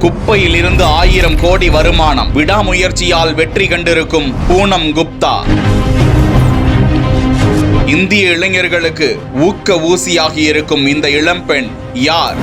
குப்பையிலிருந்து 1000 கோடி வருமானம் விடாமுயற்சியால் வெற்றி கண்டிருக்கும் பூனம் குப்தா. இந்திய இளைஞர்களுக்கு ஊக்க ஊசியாகி இருக்கும் இந்த இளம்பெண் யார்?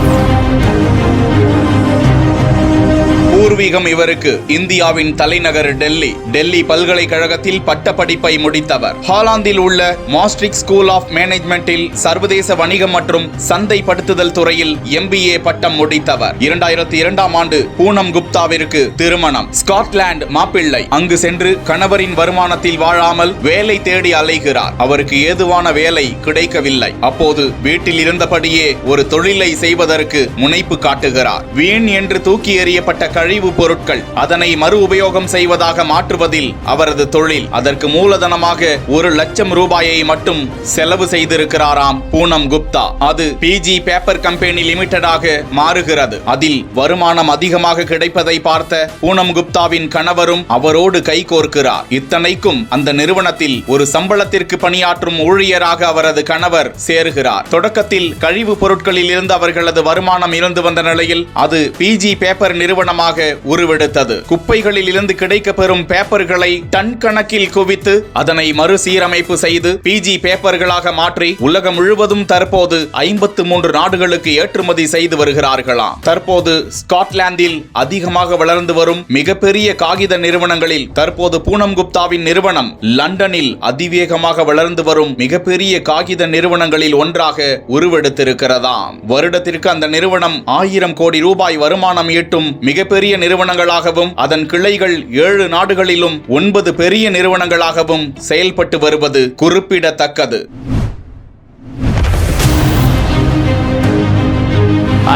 பூர்வீகம் இவருக்கு இந்தியாவின் தலைநகர் டெல்லி பல்கலைக்கழகத்தில் பட்டப்படிப்பை முடித்தவர். ஹாலாந்தில் உள்ள மாஸ்ட்ரிக் ஸ்கூல் ஆஃப் மேனேஜ்மெண்டில் சர்வதேச வணிகம் மற்றும் சந்தைப்படுத்துதல் துறையில் MBA பட்டம் முடித்தவர். 2002ஆம் ஆண்டு பூனம் குப்தாவிற்கு திருமணம். ஸ்காட்லாந்து மாப்பிள்ளை. அங்கு சென்று கணவரின் வருமானத்தில் வாழாமல் வேலை தேடி அலைகிறார். அவருக்கு ஏதுவான வேலை கிடைக்கவில்லை. அப்போது வீட்டில் இருந்தபடியே ஒரு தொழிலை செய்வதற்கு முனைப்பு காட்டுகிறார். வீண் என்று தூக்கி எறியப்பட்ட கழிவு பொருட்கள் அதனை மறு உபயோகம் செய்வதாக மாற்றுவதில் அவரது தொழில். அதற்கு மூலதனமாக 1 லட்சம் ரூபாயை மட்டும் செலவு செய்திருக்கிறாராம் பூனம் குப்தா. அது PG பேப்பர் கம்பெனி லிமிடெடாக மாறுகிறது. அதில் வருமானம் அதிகமாக கிடைப்பதை பார்த்த பூனம் குப்தாவின் கணவரும் அவரோடு கைகோர்க்கிறார். இத்தனைக்கும் அந்த நிறுவனத்தில் ஒரு சம்பளத்திற்கு பணியாற்றும் ஊழியராக அவரது கணவர் சேருகிறார். தொடக்கத்தில் கழிவு பொருட்களில் இருந்து அவர்களது வருமானம் இருந்து வந்த நிலையில் அது PG பேப்பர் நிறுவனமாக உருவெடுத்தது. குப்பைகளில் இருந்து கிடைக்க பெறும் பேப்பர்களை டன் கணக்கில் குவித்து அதனை மறுசீரமைப்பு செய்து PG பேப்பர்களாக மாற்றி உலகம் முழுவதும் தற்போது 53 நாடுகளுக்கு ஏற்றுமதி செய்து வருகிறார்களாம். தற்போது ஸ்காட்லாந்தில் அதிகமாக வளர்ந்து வரும் மிகப்பெரிய காகித நிறுவனங்களில் தற்போது பூனம் குப்தாவின் நிறுவனம் லண்டனில் அதிவேகமாக வளர்ந்து வரும் மிகப்பெரிய காகித நிறுவனங்களில் ஒன்றாக உருவெடுத்திருக்கிறதாம். வருடத்திற்கு அந்த நிறுவனம் 1000 கோடி ரூபாய் வருமானம் ஈட்டும் மிகப்பெரிய நிறுவனங்களாகவும் அதன் கிளைகள் 7 நாடுகளிலும் 9 பெரிய நிறுவனங்களாகவும் செயல்பட்டு வருவது குறிப்பிடத்தக்கது.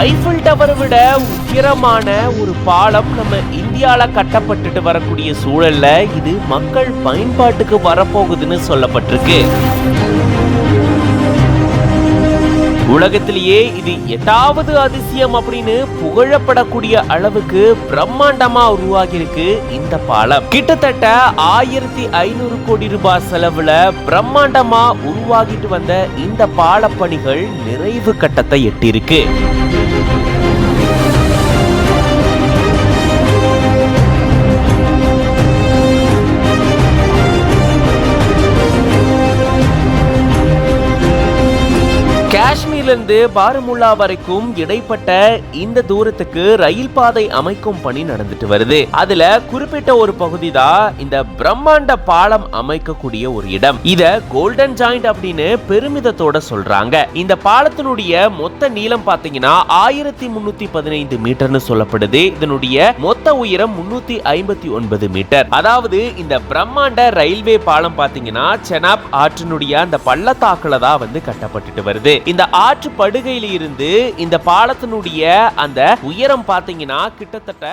ஐஃபில் டவரை விட உயரமான ஒரு பாலம் நம்ம இந்தியால கட்டப்பட்டுட்டு வரக்கூடிய சூழல்ல இது மக்கள் பயன்பாட்டுக்கு வரப்போகுதுன்னு சொல்லப்பட்டிருக்கு. உலகத்திலேயே இது 8வது அதிசயம் அப்படின்னு புகழப்படக்கூடிய அளவுக்கு பிரம்மாண்டமா உருவாகி இருக்கு இந்த பாலம். கிட்டத்தட்ட 1500 கோடி ரூபாய் செலவுல பிரம்மாண்டமா உருவாகிட்டு வந்த இந்த பால பணிகள் நிறைவு கட்டத்தை எட்டியிருக்கு. காஷ்மீர்ல பாரமுல்லா வரைக்கும் இடைப்பட்ட இந்த தூரத்துக்கு ரயில் பாதை அமைக்கும் பணி நடந்துட்டு வருது. அதுல குறிப்பிட்ட ஒரு பகுதி தான் இந்த பிரம்மாண்ட பாலம் அமைக்கக்கூடிய ஒரு இடம். இத கோல்டன் ஜாயிண்ட் அப்படின்னு பெருமிதத்தோட சொல்றாங்க. இந்த பாலத்தினுடைய மொத்த நீளம் பாத்தீங்கன்னா 1315 மீட்டர்னு சொல்லப்படுது. இதனுடைய மொத்த உயரம் 359 மீட்டர். அதாவது இந்த பிரம்மாண்ட ரயில்வே பாலம் பாத்தீங்கன்னா செனாப் ஆற்றினுடைய அந்த பள்ளத்தாக்குல தான் கட்டப்பட்டுட்டு வருது. இந்த ஆற்று படுகையில இருந்து இந்த பாலத்தினுடைய அந்த உயரம் பாத்தீங்கன்னா கிட்டத்தட்ட